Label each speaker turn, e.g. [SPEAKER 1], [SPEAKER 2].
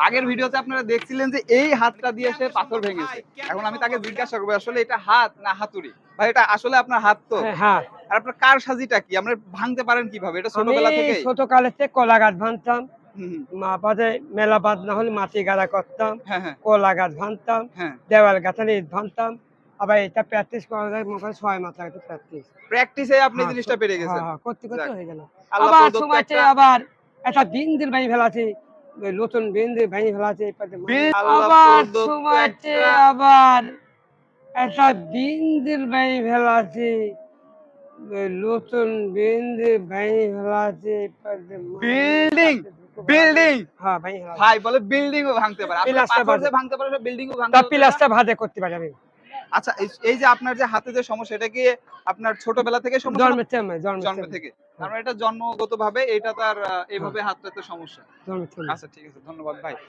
[SPEAKER 1] আগের ভিডিওতে আপনারা দেখছিলেন যে এই হাতটা দিয়ে সে পাথর ভেঙেছে। এখন আমি তাকে জিজ্ঞাসা করবো আসলে এটা হাত না হাতুড়ি? ভাই এটা আসলে আপনার হাত তো?
[SPEAKER 2] হ্যাঁ,
[SPEAKER 1] আর আপনার কারসাজিটা কি? আমরা ভাঙতে পারেন কিভাবে? এটা
[SPEAKER 2] আমি
[SPEAKER 1] ছোটবেলা থেকেই?
[SPEAKER 2] ছোট কালেতে কলা গাছ ভাঙতাম,
[SPEAKER 1] হুম, হুম।
[SPEAKER 2] বাদে মেলা বাদ না হলে মাটি গাড়া করতাম,
[SPEAKER 1] হ্যাঁ, হ্যাঁ,
[SPEAKER 2] কলা গাছ ভাঙতাম,
[SPEAKER 1] হ্যাঁ।
[SPEAKER 2] দেওয়াল গাঁথানি ইট ভাঙতাম। আবার এটা প্র্যাকটিস করা যায় মনে করেন ৬ মাস লাগে প্র্যাকটিস।
[SPEAKER 1] প্র্যাকটিসে আপনি
[SPEAKER 2] হ্যাঁ,
[SPEAKER 1] জিনিসটা পেরে গেছেন।
[SPEAKER 2] করতে
[SPEAKER 1] যাক,
[SPEAKER 2] হয়ে গেল।
[SPEAKER 1] আল্লাহ
[SPEAKER 2] আবার
[SPEAKER 1] প্রদত্ত
[SPEAKER 2] সময়তে
[SPEAKER 1] একটা
[SPEAKER 2] আবার একটা বিন্দির ভেঙে ফেলাছে, ওই নতুন বিন্দির ভেঙে ফেলাছে।
[SPEAKER 1] আল্লাহ
[SPEAKER 2] আবার
[SPEAKER 1] প্রদত্ত
[SPEAKER 2] সময়তে
[SPEAKER 1] একটা
[SPEAKER 2] আবার একটা বিন্দির ভেঙে ফেলাছে, ওই নতুন বিন্দির ভেঙে ফেলাছে।
[SPEAKER 1] Building, building.
[SPEAKER 2] হ্যাঁ, ভেঙে ফেলাছে।
[SPEAKER 1] ভাই বলে বিল্ডিং ও ভাঙতে পারে। আসলে
[SPEAKER 2] পিলাসটা
[SPEAKER 1] পাথর
[SPEAKER 2] বাজে,
[SPEAKER 1] যে ভাঙতে পারে বিল্ডিং ও ভাঙতে
[SPEAKER 2] তা
[SPEAKER 1] পারে না?
[SPEAKER 2] পিলাসটা ভাজে করতে পারি আমি।
[SPEAKER 1] আচ্ছা এই যে আপনার যে হাতে যে সমস্যা এটা কি আপনার ছোটবেলা থেকে সমস্যা না
[SPEAKER 2] জন্মের থেকে জন্মের
[SPEAKER 1] জন্ম
[SPEAKER 2] থেকে।
[SPEAKER 1] থেকে? তার
[SPEAKER 2] হ্যাঁ,
[SPEAKER 1] মানে এটা জন্মগতভাবে এটা তার
[SPEAKER 2] হ্যাঁ,
[SPEAKER 1] এভাবে হাতটাতে সমস্যা।
[SPEAKER 2] জন্মের থেকে।
[SPEAKER 1] আচ্ছা ঠিক আছে। ধন্যবাদ ভাই।